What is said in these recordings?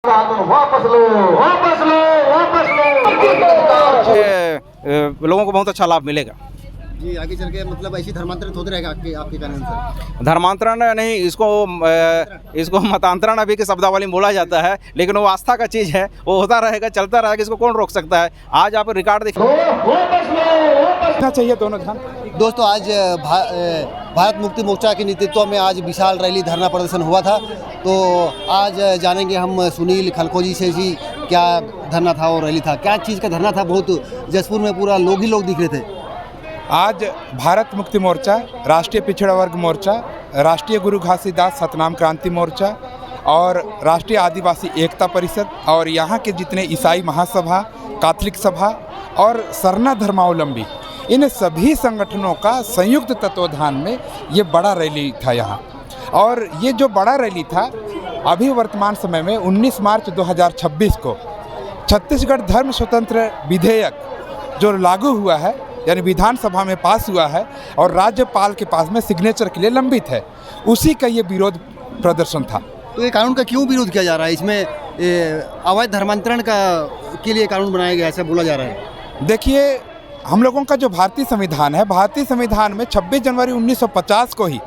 वापस लो, वापस लो, वापस लो। लोगों को बहुत अच्छा लाभ मिलेगा जी। आगे चल के मतलब ऐसी धर्मांतरित होते रहेगा आपके कारण से? धर्मांतरण नहीं, इसको मतांतरण अभी के शब्दावली में बोला जाता है, लेकिन वो आस्था का चीज़ है, वो होता रहेगा, चलता रहेगा, इसको कौन रोक सकता है। आज आप रिकॉर्ड देखिए, चाहिए दोनों ध्यान। दोस्तों, आज भारत मुक्ति मोर्चा के नेतृत्व में आज विशाल रैली धरना प्रदर्शन हुआ था। तो आज जानेंगे हम सुनील खलखोजी से जी क्या धरना था और रैली था, क्या चीज़ का धरना था। बहुत जसपुर में पूरा लोग ही लोग दिख रहे थे। आज भारत मुक्ति मोर्चा, राष्ट्रीय पिछड़ा वर्ग मोर्चा, राष्ट्रीय गुरु घासीदास सतनाम क्रांति मोर्चा और राष्ट्रीय आदिवासी एकता परिषद और यहाँ के जितने ईसाई महासभा, कैथोलिक सभा और सरना धर्मावलंबी, इन सभी संगठनों का संयुक्त तत्वाधान में ये बड़ा रैली था यहाँ। और ये जो बड़ा रैली था, अभी वर्तमान समय में 19 मार्च 2026 को छत्तीसगढ़ धर्म स्वतंत्र विधेयक जो लागू हुआ है, यानी विधानसभा में पास हुआ है और राज्यपाल के पास में सिग्नेचर के लिए लंबित है, उसी का ये विरोध प्रदर्शन था। तो ये कानून का क्यों विरोध किया जा रहा है? इसमें अवैध धर्मांतरण के लिए कानून बनाया गया, ऐसा बोला जा रहा है। देखिए, हम लोगों का जो भारतीय संविधान है, भारतीय संविधान में 26 जनवरी 1950 को ही,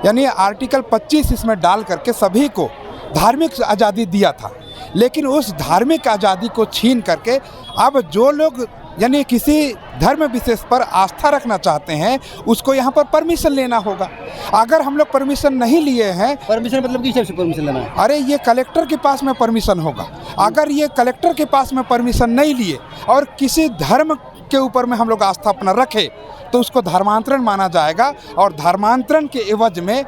यानी आर्टिकल 25 इसमें डाल करके सभी को धार्मिक आज़ादी दिया था। लेकिन उस धार्मिक आज़ादी को छीन करके अब जो लोग यानी किसी धर्म विशेष पर आस्था रखना चाहते हैं, उसको यहाँ पर परमिशन लेना होगा। अगर हम लोग परमिशन नहीं लिए हैं, परमिशन मतलब किस हिसाब से परमिशन लेना है? अरे ये कलेक्टर के पास में परमिशन होगा। अगर ये कलेक्टर के पास में परमिशन नहीं लिए और किसी धर्म के ऊपर में हम लोग आस्था अपना रखें, तो उसको धर्मांतरण माना जाएगा। और धर्मांतरण के एवज में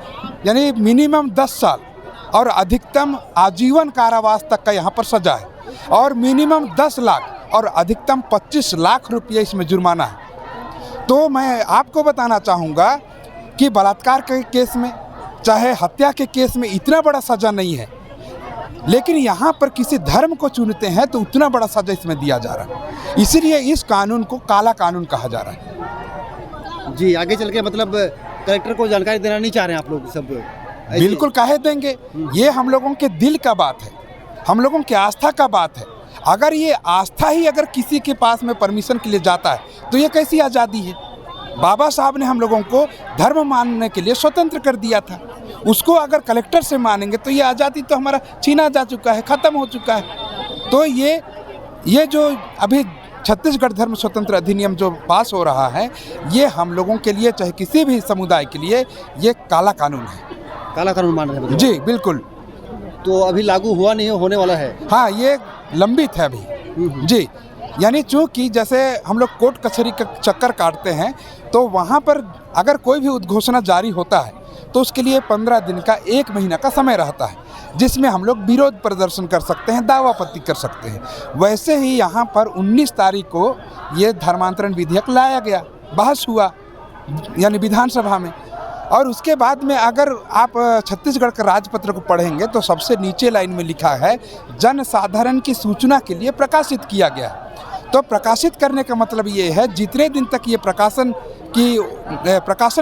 यानी मिनिमम 10 साल और अधिकतम आजीवन कारावास तक का यहाँ पर सजा है और मिनिमम 10 लाख और अधिकतम 25 लाख रुपये इसमें जुर्माना है। तो मैं आपको बताना चाहूँगा कि बलात्कार के केस में, चाहे हत्या के केस में इतना बड़ा सज़ा नहीं है, लेकिन यहाँ पर किसी धर्म को चुनते हैं तो उतना बड़ा सज़ा इसमें दिया जा रहा है। इसीलिए इस कानून को काला कानून कहा जा रहा है। जी। आगे चल के मतलब कलेक्टर को जानकारी देना नहीं चाह रहे हैं आप लोग सब? बिल्कुल कहे देंगे, ये हम लोगों के दिल का बात है, हम लोगों की आस्था का बात है। अगर ये आस्था ही अगर किसी के पास में परमिशन के लिए जाता है तो ये कैसी आज़ादी है? बाबा साहब ने हम लोगों को धर्म मानने के लिए स्वतंत्र कर दिया था। उसको अगर कलेक्टर से मानेंगे तो ये आज़ादी तो हमारा छीना जा चुका है, ख़त्म हो चुका है। तो ये जो अभी छत्तीसगढ़ धर्म स्वतंत्र अधिनियम जो पास हो रहा है, ये हम लोगों के लिए, चाहे किसी भी समुदाय के लिए, ये काला कानून है। काला कानून मान रहे हैं? जी बिल्कुल। तो अभी लागू हुआ नहीं, होने वाला है? हाँ, ये लंबित है अभी। जी। यानी चूँकि जैसे हम लोग कोर्ट कचहरी का चक्कर काटते हैं, तो वहाँ पर अगर कोई भी उद्घोषणा जारी होता है तो उसके लिए 15 दिन का, 1 महीना का समय रहता है, जिसमें हम लोग विरोध प्रदर्शन कर सकते हैं, दावा आपत्ति कर सकते हैं। वैसे ही यहाँ पर 19 तारीख को ये धर्मांतरण विधेयक लाया गया, बहस हुआ यानी विधानसभा में। और उसके बाद में अगर आप छत्तीसगढ़ के राजपत्र को पढ़ेंगे तो सबसे नीचे लाइन में लिखा है, जन साधारण की सूचना के लिए प्रकाशित किया गया। तो प्रकाशित करने का मतलब ये है, जितने दिन तक ये प्रकाशन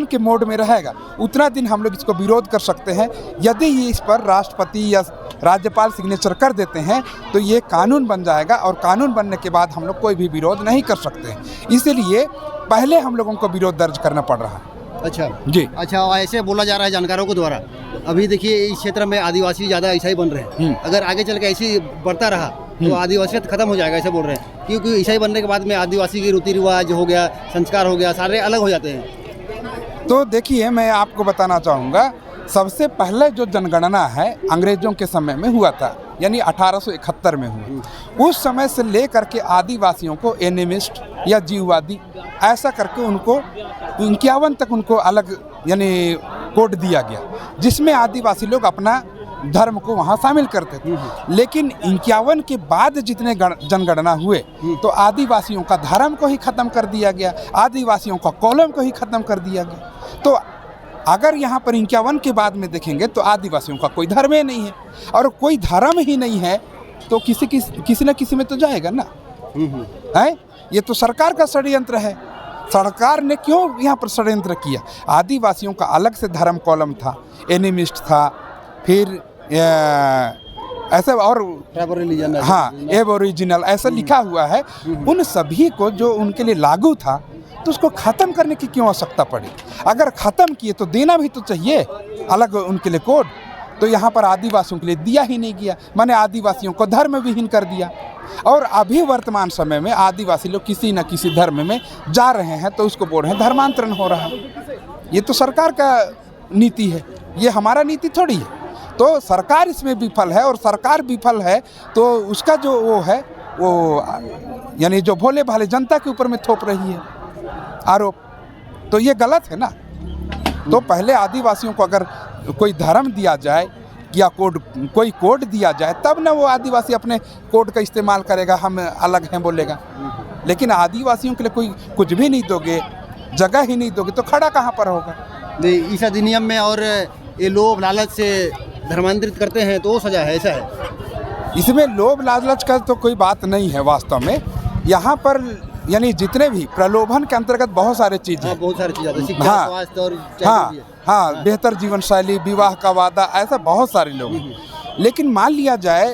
के मोड में रहेगा, उतना दिन हम लोग इसको विरोध कर सकते हैं। यदि ये इस पर राष्ट्रपति या राज्यपाल सिग्नेचर कर देते हैं तो ये कानून बन जाएगा और कानून बनने के बाद हम लोग कोई भी विरोध नहीं कर सकते हैं। इसीलिए पहले हम लोगों को विरोध दर्ज करना पड़ रहा है। अच्छा जी। अच्छा, ऐसे बोला जा रहा है जानकारों के द्वारा, अभी देखिए इस क्षेत्र में आदिवासी ज़्यादा ईसाई बन रहे हैं। अगर आगे चल के ऐसी बढ़ता रहा तो आदिवासियत खत्म हो जाएगा, ऐसा बोल रहे हैं। क्योंकि ईसाई बनने के बाद में आदिवासी के रीति रिवाज हो गया, संस्कार हो गया, सारे अलग हो जाते हैं। तो देखिए, मैं आपको बताना चाहूँगा, सबसे पहले जो जनगणना है अंग्रेजों के समय में हुआ था, यानी 1871 में हुआ। उस समय से ले करके आदिवासियों को एनिमिस्ट या जीववादी ऐसा करके उनको 51 तक उनको अलग यानी कोड दिया गया, जिसमें आदिवासी लोग अपना धर्म को वहाँ शामिल करते थे। लेकिन 51 के बाद जितने जनगणना हुए तो आदिवासियों का धर्म को ही ख़त्म कर दिया गया, आदिवासियों का कॉलम को ही ख़त्म कर दिया गया। तो अगर यहाँ पर 51 के बाद में देखेंगे तो आदिवासियों का कोई धर्म ही नहीं है, और कोई धर्म ही नहीं है तो किसी न किसी में तो जाएगा ना, है? ये तो सरकार का षड्यंत्र है। सरकार ने क्यों यहाँ पर षड्यंत्र किया? आदिवासियों का अलग से धर्म कॉलम था, एनिमिस्ट था, फिर ऐसे और ट्राइबल रिलीजन, हाँ एबोरिजिनल ऐसा लिखा हुआ है, उन सभी को जो उनके लिए लागू था तो उसको ख़त्म करने की क्यों आवश्यकता पड़ी? अगर ख़त्म किए तो देना भी तो चाहिए अलग उनके लिए कोड। तो यहाँ पर आदिवासियों के लिए दिया ही नहीं गया, माने आदिवासियों को धर्म विहीन कर दिया। और अभी वर्तमान समय में आदिवासी लोग किसी न किसी धर्म में जा रहे हैं तो उसको बोल रहे हैं धर्मांतरण हो रहा है। ये तो सरकार का नीति है, ये हमारा नीति थोड़ी है। तो सरकार इसमें विफल है, और सरकार विफल है तो उसका जो वो है वो यानी जो भोले भाले जनता के ऊपर में थोप रही है आरोप, तो ये गलत है ना। तो पहले आदिवासियों को अगर कोई धर्म दिया जाए या कोई कोड दिया जाए तब ना वो आदिवासी अपने कोड का इस्तेमाल करेगा, हम अलग हैं बोलेगा। लेकिन आदिवासियों के लिए कोई कुछ भी नहीं दोगे, जगह ही नहीं दोगे तो खड़ा कहाँ पर होगा? इस अधिनियम में और ये लोभ लालच से धर्मांतरित करते हैं तो वो सजा है, ऐसा है? इसमें लोभ लालच का तो कोई बात नहीं है वास्तव में। यहाँ पर यानी जितने भी प्रलोभन के अंतर्गत बहुत सारे चीज़ हैं, बहुत सारी चीज़ें, शिक्षा, हाँ, स्वास्थ्य और हाँ, बेहतर जीवन शैली, विवाह का वादा, ऐसा बहुत सारे लोग हैं। लेकिन मान लिया जाए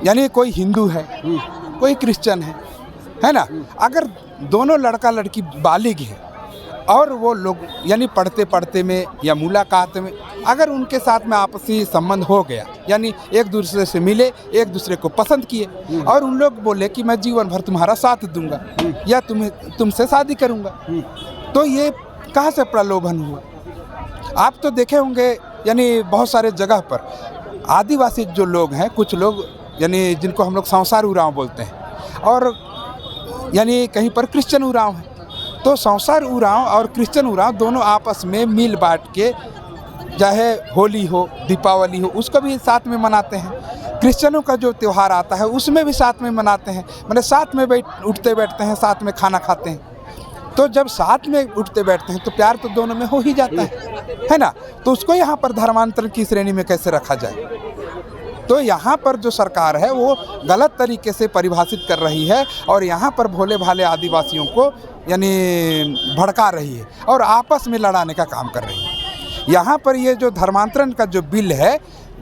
यानी कोई हिंदू है, कोई क्रिश्चियन है ना, अगर दोनों लड़का लड़की बालिग हैं और वो लोग यानी पढ़ते पढ़ते में या मुलाकात में अगर उनके साथ में आपसी संबंध हो गया, यानी एक दूसरे से मिले, एक दूसरे को पसंद किए और उन लोग बोले कि मैं जीवन भर तुम्हारा साथ दूंगा या तुमसे शादी करूंगा, तो ये कहाँ से प्रलोभन हुआ? आप तो देखे होंगे यानी बहुत सारे जगह पर आदिवासी जो लोग हैं, कुछ लोग यानी जिनको हम लोग संसार उरांव बोलते हैं, और यानी कहीं पर क्रिश्चियन उरांव है, तो संसार उरांव और क्रिश्चियन उरांव दोनों आपस में मिल बांट के, चाहे होली हो, दीपावली हो, उसको भी साथ में मनाते हैं। क्रिश्चियनों का जो त्यौहार आता है उसमें भी साथ में मनाते हैं, मतलब साथ में उठते बैठते हैं, साथ में खाना खाते हैं। तो जब साथ में उठते बैठते हैं तो प्यार तो दोनों में हो ही जाता है ना। तो उसको यहाँ पर धर्मांतरण की श्रेणी में कैसे रखा जाए? तो यहाँ पर जो सरकार है वो गलत तरीके से परिभाषित कर रही है और यहाँ पर भोले भाले आदिवासियों को यानी भड़का रही है और आपस में लड़ाने का काम कर रही है। यहाँ पर ये जो धर्मांतरण का जो बिल है,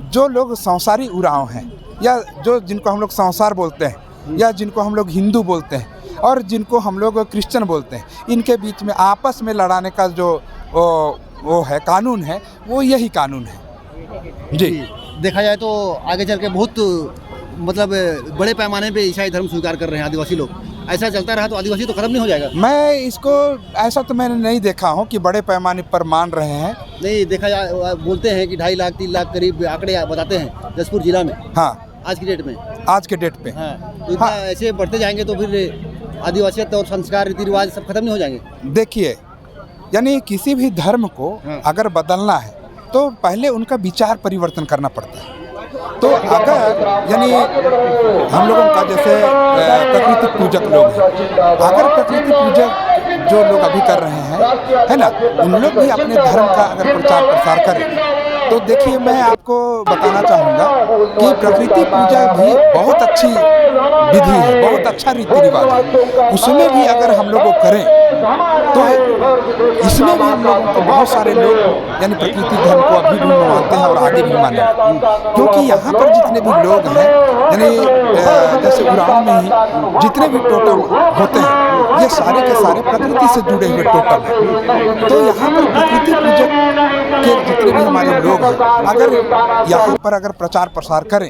जो लोग संसारी उरांव हैं या जो जिनको हम लोग संसार बोलते हैं या जिनको हम लोग हिंदू बोलते हैं और जिनको हम लोग क्रिश्चियन बोलते हैं, इनके बीच में आपस में लड़ाने का जो वो है कानून है, वो यही कानून है जी। देखा जाए तो आगे चल के बहुत मतलब बड़े पैमाने पे ईसाई धर्म स्वीकार कर रहे हैं आदिवासी लोग। ऐसा चलता रहा तो आदिवासी तो खत्म नहीं हो जाएगा? मैं इसको ऐसा तो मैंने नहीं देखा हूँ कि बड़े पैमाने पर मान रहे हैं। नहीं, देखा जाए बोलते हैं कि 2.5 लाख 3 लाख करीब आंकड़े बताते हैं जसपुर जिला में। हाँ, आज की डेट में। आज के डेट पे हाँ, तो इतना ऐसे बढ़ते जाएंगे तो फिर आदिवासियत और संस्कार रीति रिवाज सब खत्म नहीं हो जाएंगे? देखिए, यानी किसी भी धर्म को अगर बदलना है तो पहले उनका विचार परिवर्तन करना पड़ता है। तो अगर यानी हम लोगों का जैसे प्रकृति पूजक लोग हैं, अगर प्रकृति पूजक जो लोग अभी कर रहे हैं है ना, उन लोग भी अपने धर्म का अगर प्रचार प्रसार करें तो देखिए, मैं आपको बताना चाहूँगा कि प्रकृति पूजा भी बहुत अच्छी विधि है, बहुत अच्छा रीति रिवाज है। उसमें भी अगर हम लोग करें तो इसमें भी हम लोगों को बहुत सारे लोग यानी प्रकृति धर्म को अभी भी मानते हैं और आगे भी माने, क्योंकि यहाँ पर जितने भी लोग हैं यानी जैसे उरांव में ही जितने भी टोटम होते हैं, ये सारे के सारे प्रकृति से जुड़े हुए टोटम हैं। तो यहाँ पर प्रकृति पूजक के जितने भी हमारे लोग हैं, अगर यहाँ पर अगर प्रचार प्रसार करें,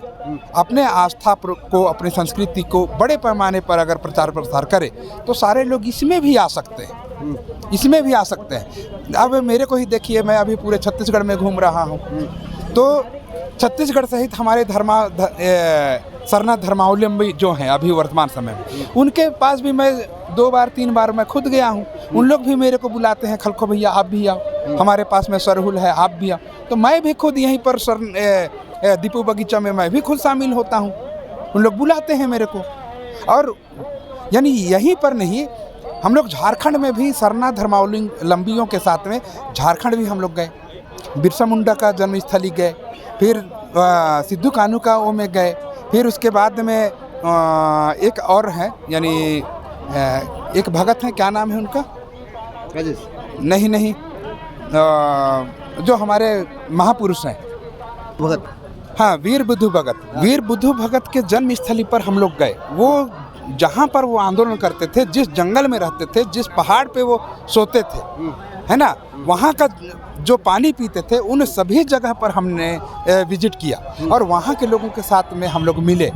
अपने आस्था को, अपनी संस्कृति को बड़े पैमाने पर अगर प्रचार प्रसार करें तो सारे लोग इसमें भी आ सकते हैं, इसमें भी आ सकते हैं। अब मेरे को ही देखिए, मैं अभी पूरे छत्तीसगढ़ में घूम रहा हूँ, तो छत्तीसगढ़ सहित हमारे सरना धर्मावलंबी जो हैं अभी वर्तमान समय में, उनके पास भी मैं 2 बार 3 बार मैं खुद गया हूँ। उन लोग भी मेरे को बुलाते हैं, खलखो भैया आप भी आओ, हमारे पास में सरहुल है, आप भी आओ। तो मैं भी खुद यहीं पर दीपू बगीचा में मैं भी खुद शामिल होता हूँ, उन लोग बुलाते हैं मेरे को। और यानी यहीं पर नहीं, हम लोग झारखंड में भी सरना धर्मावलंबियों के साथ में झारखंड भी हम लोग गए, बिरसा मुंडा का जन्मस्थली गए, फिर सिद्धू कान्हू का वो में गए, फिर उसके बाद में एक और है यानी एक भगत हैं, क्या नाम है उनका? राजेश? नहीं, जो हमारे महापुरुष हैं, भगत। हाँ, वीर बुद्धू भगत, वीर बुद्धू भगत के जन्म स्थली पर हम लोग गए। वो जहाँ पर वो आंदोलन करते थे, जिस जंगल में रहते थे, जिस पहाड़ पे वो सोते थे, है ना, वहाँ का जो पानी पीते थे, उन सभी जगह पर हमने विजिट किया और वहाँ के लोगों के साथ में हम लोग मिले।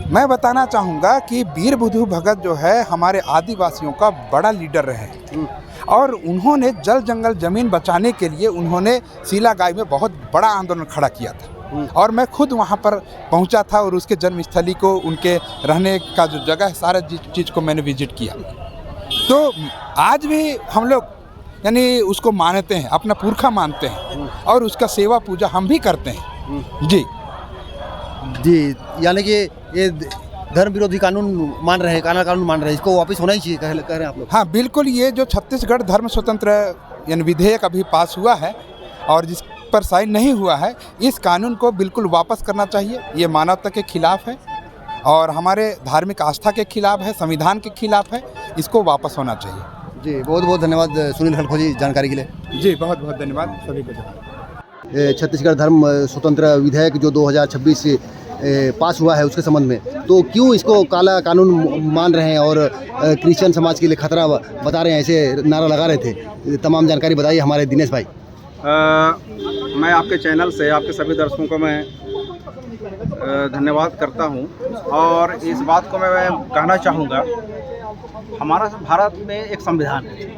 मैं बताना चाहूँगा कि वीर बुद्धू भगत जो है हमारे आदिवासियों का बड़ा लीडर रहे और उन्होंने जल जंगल ज़मीन बचाने के लिए उन्होंने सीलागाई में बहुत बड़ा आंदोलन खड़ा किया था और मैं खुद वहाँ पर पहुँचा था और उसके जन्मस्थली को, उनके रहने का जो जगह है, सारा चीज़ को मैंने विजिट किया। तो आज भी हम लोग यानी उसको मानते हैं, अपना पुरखा मानते हैं और उसका सेवा पूजा हम भी करते हैं। जी जी, यानी कि ये धर्म विरोधी कानून मान रहे हैं, कानून मान रहे हैं, इसको वापस होना ही चाहिए कह रहे हैं आप लोग। हाँ बिल्कुल, ये जो छत्तीसगढ़ धर्म स्वतंत्र यानी विधेयक अभी पास हुआ है और जिस पर साइन नहीं हुआ है, इस कानून को बिल्कुल वापस करना चाहिए। ये मानवता के खिलाफ है और हमारे धार्मिक आस्था के खिलाफ है, संविधान के खिलाफ है, इसको वापस होना चाहिए। जी, बहुत बहुत धन्यवाद सुनील खलखो जी जानकारी के लिए। जी बहुत बहुत धन्यवाद सभी को। छत्तीसगढ़ धर्म स्वतंत्र विधेयक जो 2026 से पास हुआ है उसके संबंध में, तो क्यों इसको काला कानून मान रहे हैं और क्रिश्चियन समाज के लिए खतरा बता रहे हैं, ऐसे नारा लगा रहे थे, तमाम जानकारी बताइए हमारे दिनेश भाई। मैं आपके चैनल से आपके सभी दर्शकों को मैं धन्यवाद करता हूं और इस बात को मैं कहना चाहूँगा, हमारा भारत में एक संविधान है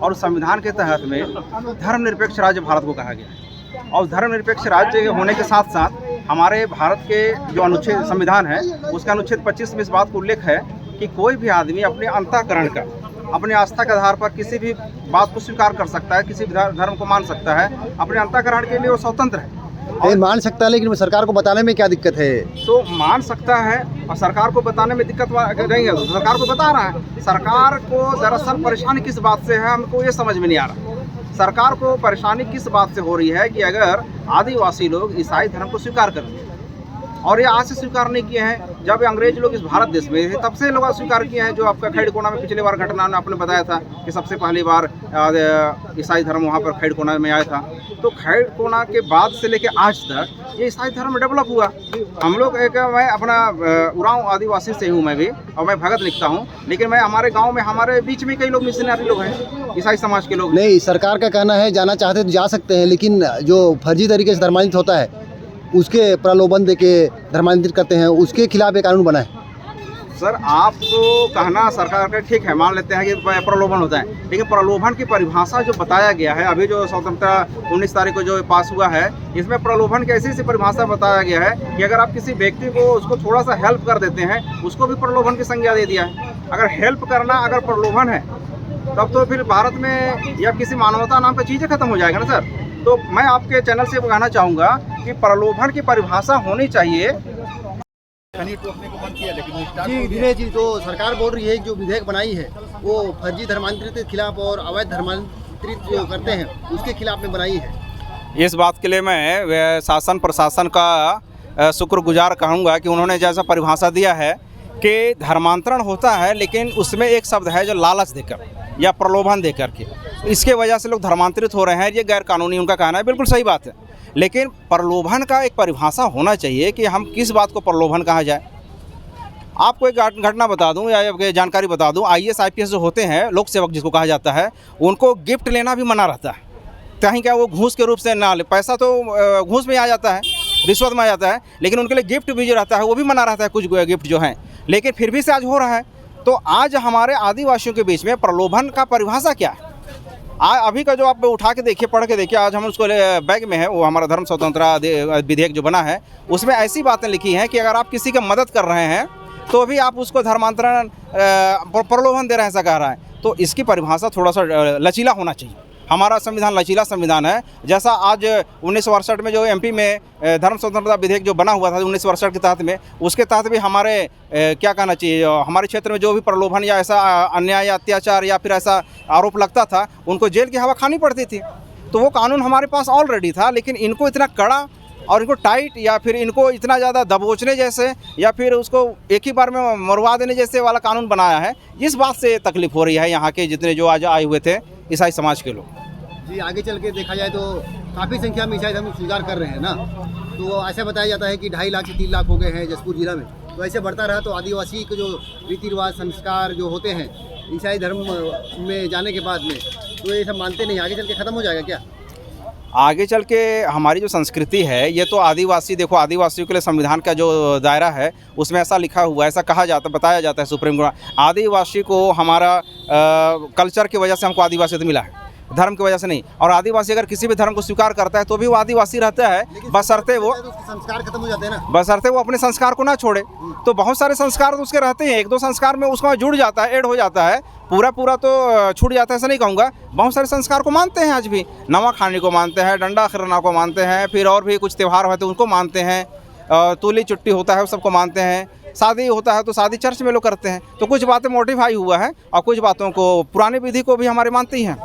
और उस संविधान के तहत में धर्मनिरपेक्ष राज्य भारत को कहा गया है और धर्मनिरपेक्ष राज्य होने के साथ साथ हमारे भारत के जो अनुच्छेद संविधान है उसका अनुच्छेद 25 में इस बात का उल्लेख है कि कोई भी आदमी अपने अंतःकरण का, अपने आस्था के आधार पर किसी भी बात को स्वीकार कर सकता है, किसी भी धर्म को मान सकता है, अपने अंतःकरण के लिए वो स्वतंत्र है और मान सकता है। लेकिन सरकार को बताने में क्या दिक्कत है? तो मान सकता है और सरकार को बताने में दिक्कत नहीं है, तो सरकार को बता रहा है। सरकार को दरअसल परेशानी किस बात से है हमको ये समझ में नहीं आ रहा। सरकार को परेशानी किस बात से हो रही है कि अगर आदिवासी लोग ईसाई धर्म को स्वीकार कर लिए और ये आज से स्वीकार नहीं किए हैं, जब अंग्रेज लोग इस भारत देश में थे तब से लोग स्वीकार किए हैं। जो आपका खैड़कोना में पिछली बार घटना आपने बताया था कि सबसे पहली बार ईसाई धर्म वहाँ पर खैड़कोना में आया था, तो खैड़कोना के बाद से लेकर आज तक ये ईसाई धर्म डेवलप हुआ। हम लोग मैं अपना उरांव आदिवासी से हूँ मैं भी, और मैं भगत लिखता हूँ, लेकिन मैं हमारे गाँव में हमारे बीच में कई लोग मिशनरी लोग हैं, ईसाई समाज के लोग। नहीं, सरकार का कहना है जाना चाहते तो जा सकते हैं, लेकिन जो फर्जी तरीके से धर्मांतरित होता है उसके प्रलोभन दे के धर्मांतरित करते हैं, उसके खिलाफ एक कानून बना है। सर आप तो कहना सरकार का ठीक है, मान लेते हैं कि प्रलोभन होता है, लेकिन प्रलोभन की परिभाषा जो बताया गया है अभी जो स्वतंत्रता 19 तारीख को जो पास हुआ है, इसमें प्रलोभन की ऐसी परिभाषा बताया गया है कि अगर आप किसी व्यक्ति को उसको थोड़ा सा हेल्प कर देते हैं उसको भी प्रलोभन की संज्ञा दे दिया है। अगर हेल्प करना अगर प्रलोभन है तब तो फिर भारत में या किसी मानवता नाम का चीज़ें खत्म हो जाएगा ना सर। तो मैं आपके चैनल से कहना चाहूँगा कि प्रलोभन की परिभाषा होनी चाहिए। जी दिनेश जी, तो सरकार बोल रही है जो विधेयक बनाई है वो फर्जी धर्मांतरित के खिलाफ और अवैध धर्मांतरित जो करते हैं उसके खिलाफ में बनाई है। इस बात के लिए मैं शासन प्रशासन का शुक्रगुजार कहूँगा कि उन्होंने जैसा परिभाषा दिया है कि धर्मांतरण होता है, लेकिन उसमें एक शब्द है जो लालच देकर या प्रलोभन देकर के, इसके वजह से लोग धर्मांतरित हो रहे हैं। ये गैर कानूनी उनका कहना है, बिल्कुल सही बात है, लेकिन प्रलोभन का एक परिभाषा होना चाहिए कि हम किस बात को प्रलोभन कहा जाए। आपको एक घटना बता दूं या जानकारी बता दूं, IAS IPS जो होते हैं, लोक सेवक जिसको कहा जाता है, उनको गिफ्ट लेना भी मना रहता है। कहीं क्या वो घूस के रूप से ना ले, पैसा तो घूस में आ जाता है, रिश्वत में आ जाता है, लेकिन उनके लिए गिफ्ट भी जो रहता है वो भी मना रहता है, कुछ गिफ्ट जो हैं, लेकिन फिर भी से आज हो रहा है। तो आज हमारे आदिवासियों के बीच में प्रलोभन का परिभाषा क्या है? अभी का जो आप उठा के देखिए, पढ़ के देखिए, आज हम उसको बैग में है, वो हमारा धर्म स्वतंत्रता विधेयक जो बना है उसमें ऐसी बातें लिखी हैं कि अगर आप किसी की मदद कर रहे हैं तो भी आप उसको धर्मांतरण प्रलोभन दे रहे हैं, ऐसा कह रहा है। तो इसकी परिभाषा थोड़ा सा लचीला होना चाहिए। हमारा संविधान लचीला संविधान है। जैसा आज 1962 में जो MP में धर्म स्वतंत्रता विधेयक जो बना हुआ था 1962 के तहत में, उसके तहत भी हमारे क्या कहना चाहिए, हमारे क्षेत्र में जो भी प्रलोभन या ऐसा अन्याय या अत्याचार या फिर ऐसा आरोप लगता था उनको जेल की हवा खानी पड़ती थी। तो वो कानून हमारे पास ऑलरेडी था, लेकिन इनको इतना कड़ा और इनको टाइट या फिर इनको इतना ज़्यादा दबोचने जैसे या फिर उसको एक ही बार में मरवा देने जैसे वाला कानून बनाया है। इस बात से तकलीफ हो रही है यहाँ के जितने जो आज आए हुए थे ईसाई समाज के लोग। जी, आगे चल के देखा जाए तो काफ़ी संख्या में ईसाई धर्म स्वीकार कर रहे हैं ना, तो ऐसा बताया जाता है कि 2.5 लाख से 3 लाख हो गए हैं जसपुर जिला में। तो ऐसे बढ़ता रहा तो आदिवासी के जो रीति रिवाज संस्कार जो होते हैं ईसाई धर्म में जाने के बाद में, तो ये सब मानते नहीं, आगे चल के ख़त्म हो जाएगा क्या? आगे चल के हमारी जो संस्कृति है ये तो आदिवासी, देखो आदिवासियों के लिए संविधान का जो दायरा है उसमें ऐसा लिखा हुआ है, ऐसा कहा जाता, बताया जाता है सुप्रीम कोर्ट, आदिवासी को हमारा कल्चर की वजह से हमको आदिवासियत मिला है, धर्म की वजह से नहीं। और आदिवासी अगर किसी भी धर्म को स्वीकार करता है तो भी वो आदिवासी रहता है, बशर्ते वो संस्कार खत्म हो जाते हैं ना, बशर्ते वो अपने संस्कार को ना छोड़े। तो बहुत सारे संस्कार तो उसके रहते हैं, 1-2 संस्कार में उसका जुड़ जाता है, ऐड हो जाता है, पूरा तो छूट जाता है ऐसा नहीं कहूँगा। बहुत सारे संस्कार को मानते हैं आज भी, नमक खाने को मानते हैं, डंडा खिरना को मानते हैं, फिर और भी कुछ त्यौहार होते हैं उनको मानते हैं, तूली चुट्टी होता है वो सबको मानते हैं, शादी होता है तो शादी चर्च में लोग करते हैं। तो कुछ बातें मॉडिफाई हुआ है और कुछ बातों को पुरानी विधि को भी हमारे मानते ही हैं।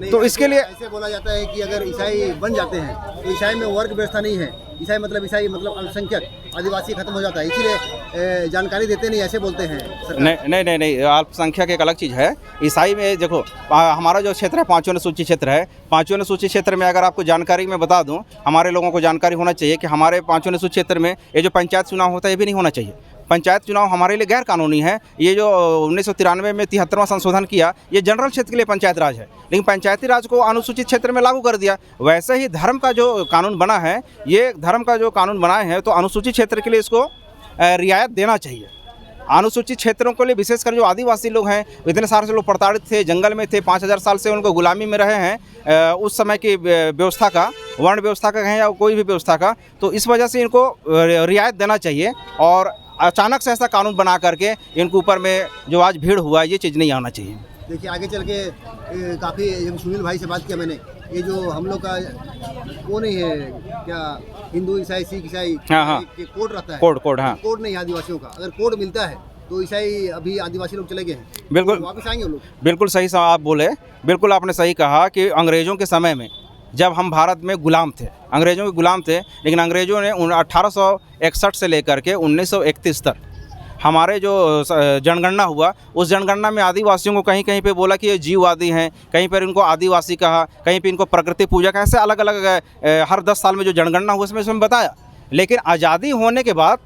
तो इसके लिए ऐसे बोला जाता है कि अगर ईसाई बन जाते हैं तो ईसाई में वर्ग व्यवस्था नहीं है, ईसाई मतलब अल्पसंख्यक, आदिवासी खत्म हो जाता है, इसीलिए जानकारी देते नहीं, ऐसे बोलते हैं सरकार। नहीं, अल्पसंख्यक एक अलग चीज़ है। ईसाई में देखो हमारा जो क्षेत्र है 5वीं अनुसूची क्षेत्र है, 5वीं अनुसूची क्षेत्र में अगर आपको जानकारी मैं बता दूं, हमारे लोगों को जानकारी होना चाहिए कि हमारे 5वीं अनुसूची क्षेत्र में ये जो पंचायत चुनाव होता है ये भी नहीं होना चाहिए। पंचायत चुनाव हमारे लिए गैर कानूनी है। ये जो 1993 में 73वां संशोधन किया, ये जनरल क्षेत्र के लिए पंचायत राज है, लेकिन पंचायती राज को अनुसूचित क्षेत्र में लागू कर दिया। वैसे ही धर्म का जो कानून बना है, ये धर्म का जो कानून बनाए हैं तो अनुसूचित क्षेत्र के लिए इसको रियायत देना चाहिए। अनुसूचित क्षेत्रों के लिए विशेषकर जो आदिवासी लोग हैं, इतने सारे से लोग प्रताड़ित थे, जंगल में थे, 5000 साल से उनको गुलामी में रहे हैं उस समय की व्यवस्था का, वर्ण व्यवस्था का कहें या कोई भी व्यवस्था का, तो इस वजह से इनको रियायत देना चाहिए। और अचानक से ऐसा कानून बना करके इनके ऊपर में जो आज भीड़ हुआ, ये चीज़ नहीं आना चाहिए। देखिए आगे चल के काफ़ी सुनील भाई से बात किया मैंने, ये जो हम लोग का वो नहीं है क्या, हिंदू ईसाई सिख ईसाई हाँ। कोड रहता है, कोड हाँ, कोड नहीं आदिवासियों का, अगर कोड मिलता है तो ईसाई अभी आदिवासी लोग चले गए हैं, बिल्कुल वापस आएंगे वो लोग। बिल्कुल सही आप बोले, बिल्कुल आपने सही कहा कि अंग्रेज़ों के समय में जब हम भारत में गुलाम थे, अंग्रेज़ों के गुलाम थे, लेकिन अंग्रेज़ों ने 1861 से लेकर के 1931 तक हमारे जो जनगणना हुआ, उस जनगणना में आदिवासियों को कहीं कहीं पे बोला कि ये जीववादी हैं, कहीं पर इनको आदिवासी कहा, कहीं पे इनको प्रकृति पूजक, ऐसे अलग अलग हर 10 साल में जो जनगणना हुआ उसमें बताया। लेकिन आज़ादी होने के बाद,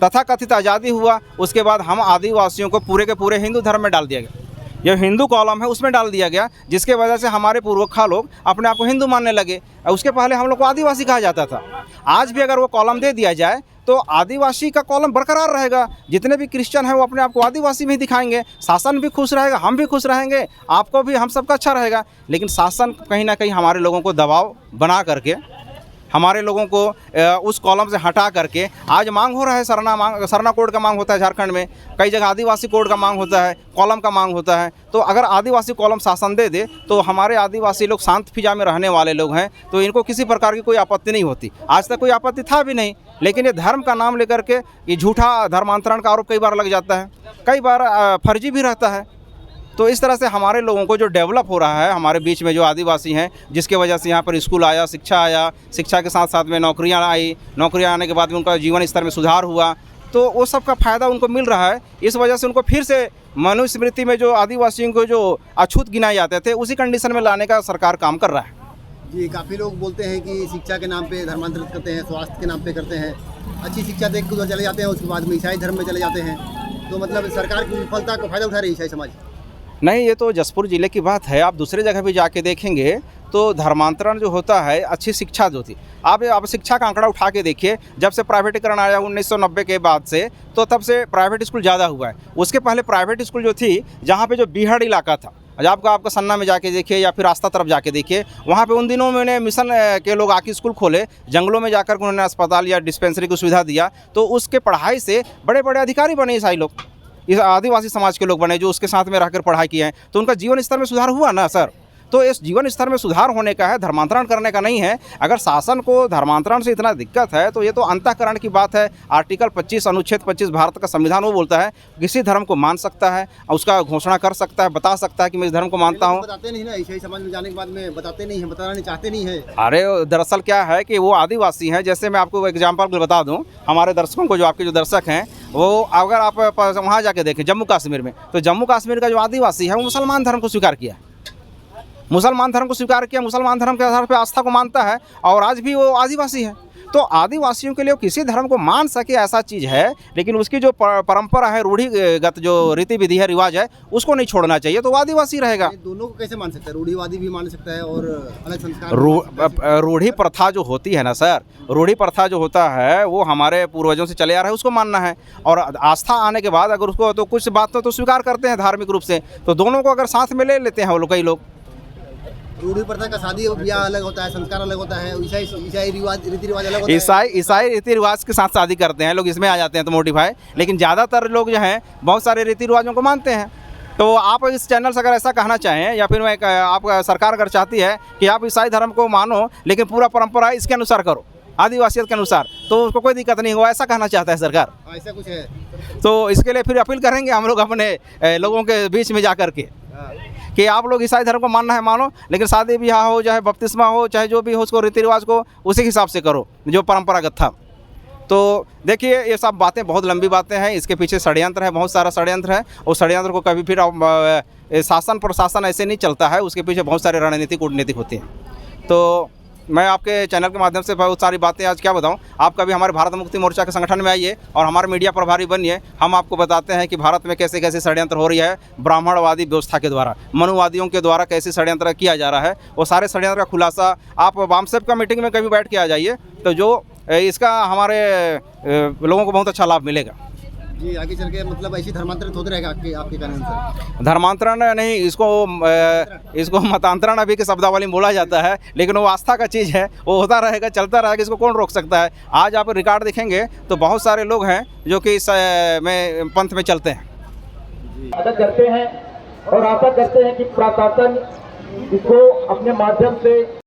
तथाकथित आज़ादी हुआ, उसके बाद हम आदिवासियों को पूरे के पूरे हिंदू धर्म में डाल दिया गया। ये हिंदू कॉलम है उसमें डाल दिया गया, जिसके वजह से हमारे पूर्वखा लोग अपने आप को हिंदू मानने लगे। उसके पहले हम लोग को आदिवासी कहा जाता था। आज भी अगर वो कॉलम दे दिया जाए तो आदिवासी का कॉलम बरकरार रहेगा। जितने भी क्रिश्चियन हैं वो अपने आप को आदिवासी में ही दिखाएंगे, शासन भी खुश रहेगा, हम भी खुश रहेंगे, आपको भी, हम सबका अच्छा रहेगा। लेकिन शासन कहीं ना कहीं हमारे लोगों को दबाव बना करके, हमारे लोगों को उस कॉलम से हटा करके आज मांग हो रहा है, सरना कोड का मांग होता है झारखंड में, कई जगह आदिवासी कोड का मांग होता है, कॉलम का मांग होता है। तो अगर आदिवासी कॉलम शासन दे दे तो हमारे आदिवासी लोग शांत फिजा में रहने वाले लोग हैं, तो इनको किसी प्रकार की कोई आपत्ति नहीं होती। आज तक कोई आपत्ति था भी नहीं, लेकिन ये धर्म का नाम लेकर के ये झूठा धर्मांतरण का आरोप कई बार लग जाता है, कई बार फर्जी भी रहता है। तो इस तरह से हमारे लोगों को जो डेवलप हो रहा है हमारे बीच में जो आदिवासी हैं, जिसके वजह से यहाँ पर स्कूल आया, शिक्षा आया, शिक्षा के साथ साथ में नौकरियाँ आई, नौकरियाँ आने के बाद में उनका जीवन स्तर में सुधार हुआ, तो वो सब का फ़ायदा उनको मिल रहा है। इस वजह से उनको फिर से मनुस्मृति में जो आदिवासियों को जो अछूत गिनाए जाते थे, उसी कंडीशन में लाने का सरकार काम कर रहा है। जी, काफ़ी लोग बोलते हैं कि शिक्षा के नाम पे धर्मांतरित करते हैं, स्वास्थ्य के नाम पे करते हैं, अच्छी शिक्षा देख के उधर चले जाते हैं, उसके बाद में ईसाई धर्म में चले जाते हैं। तो मतलब सरकार की विफलता का फ़ायदा उठा रही है ईसाई समाज। नहीं, ये तो जसपुर ज़िले की बात है। आप दूसरे जगह भी जाके देखेंगे तो धर्मांतरण जो होता है, अच्छी शिक्षा जो थी, आप शिक्षा का आंकड़ा उठा के देखिए, जब से प्राइवेटीकरण आया 1990 के बाद से, तो तब से प्राइवेट स्कूल ज़्यादा हुआ है। उसके पहले प्राइवेट स्कूल जो थी, जहाँ पे जो बीहड़ इलाका था, आपका सन्ना में जाके देखिए या फिर रास्ता तरफ जाके देखिए, वहाँ पे उन दिनों में उन्हें मिशन के लोग आके स्कूल खोले, जंगलों में जाकर उन्होंने अस्पताल या डिस्पेंसरी की सुविधा दिया, तो उसके पढ़ाई से बड़े बड़े अधिकारी बने ईसाई लोग, इस आदिवासी समाज के लोग बने जो उसके साथ में रहकर पढ़ाई किए हैं, तो उनका जीवन स्तर में सुधार हुआ ना सर। तो इस जीवन स्तर में सुधार होने का है, धर्मांतरण करने का नहीं है। अगर शासन को धर्मांतरण से इतना दिक्कत है तो ये तो अंतःकरण की बात है। आर्टिकल 25 अनुच्छेद 25 भारत का संविधान वो बोलता है किसी धर्म को मान सकता है, उसका घोषणा कर सकता है, बता सकता है कि मैं इस धर्म को मानता हूँ। बताते नहीं ना, ईसाई समाज में जाने के बाद में बताते नहीं है, बताना नहीं चाहते नहीं है। अरे दरअसल क्या है कि वो आदिवासी हैं। जैसे मैं आपको एग्जाम्पल बता दूँ, हमारे दर्शकों को, जो आपके जो दर्शक हैं, वो अगर आप वहाँ जाके देखें जम्मू कश्मीर में, तो जम्मू कश्मीर का जो आदिवासी है वो मुसलमान धर्म को स्वीकार किया है। मुसलमान धर्म को स्वीकार किया, मुसलमान धर्म के आधार पर आस्था को मानता है और आज भी वो आदिवासी है। तो आदिवासियों के लिए किसी धर्म को मान सके ऐसा चीज़ है, लेकिन उसकी जो परंपरा है, रूढ़िगत जो रीति विधि है, रिवाज है, उसको नहीं छोड़ना चाहिए, तो वो आदिवासी रहेगा। ये दोनों को कैसे मान सकता है? रूढ़िवादी भी मान सकता है और अलग संस्कार। रूढ़ी प्रथा जो होती है ना सर, रूढ़ी प्रथा जो होता है वो हमारे पूर्वजों से चले आ रहा है, उसको मानना है। और आस्था आने के बाद अगर उसको तो कुछ बातों तो स्वीकार करते हैं धार्मिक रूप से, तो दोनों को अगर साथ में ले लेते हैं वो लोग, कई लोग। रूढ़ी प्रथा का शादी ब्याह अलग होता है, संस्कार अलग होता है, ईसाई रिवाज रीति रिवाज अलग होता है। ईसाई रीति रिवाज के साथ शादी करते हैं लोग, इसमें आ जाते हैं तो मोटिफाई, लेकिन ज़्यादातर लोग जो हैं बहुत सारे रीति रिवाजों को मानते हैं। तो आप इस चैनल से अगर ऐसा कहना चाहें, या फिर मैं आप सरकार अगर चाहती है कि आप ईसाई धर्म को मानो लेकिन पूरा परंपरा इसके अनुसार करो, आदिवासियत के अनुसार, तो उसको कोई दिक्कत नहीं होगा, ऐसा कहना चाहता है सरकार। ऐसा कुछ है तो इसके लिए फिर अपील करेंगे हम लोग अपने लोगों के बीच में जा कर के कि आप लोग ईसाई धर्म को मानना है मानो, लेकिन शादी ब्याह हो, चाहे बपतिस्मा हो, चाहे जो भी हो, उसको रीति रिवाज को उसी हिसाब से करो जो परंपरागत था। तो देखिए ये सब बातें बहुत लंबी बातें हैं, इसके पीछे षड्यंत्र है, बहुत सारा षड्यंत्र है, और षड्यंत्र को कभी फिर शासन प्रशासन ऐसे नहीं चलता है, उसके पीछे बहुत सारे रणनीतिक कूटनीतिक होती हैं। तो मैं आपके चैनल के माध्यम से बहुत सारी बातें आज क्या बताऊं, आप कभी हमारे भारत मुक्ति मोर्चा के संगठन में आइए और हमारे मीडिया प्रभारी बनिए, हम आपको बताते हैं कि भारत में कैसे कैसे षड्यंत्र हो रही है, ब्राह्मणवादी व्यवस्था के द्वारा, मनुवादियों के द्वारा कैसे षड्यंत्र किया जा रहा है, वो सारे षड्यंत्र का खुलासा आप वामसेप का मीटिंग में कभी बैठ के आ जाइए, तो जो इसका हमारे लोगों को बहुत अच्छा लाभ मिलेगा। जी, आगे चल के मतलब ऐसी धर्मांतरित होते रहेगा आपके कारण से? धर्मांतरण नहीं, इसको मतांतरण अभी के शब्दावली में बोला जाता है, लेकिन वो आस्था का चीज़ है, वो होता रहेगा, चलता रहेगा, इसको कौन रोक सकता है। आज आप रिकॉर्ड देखेंगे तो बहुत सारे लोग हैं जो कि इस में पंथ में चलते हैं। आशा करते हैं और आशा करते हैं कि प्रशासन इसको अपने माध्यम से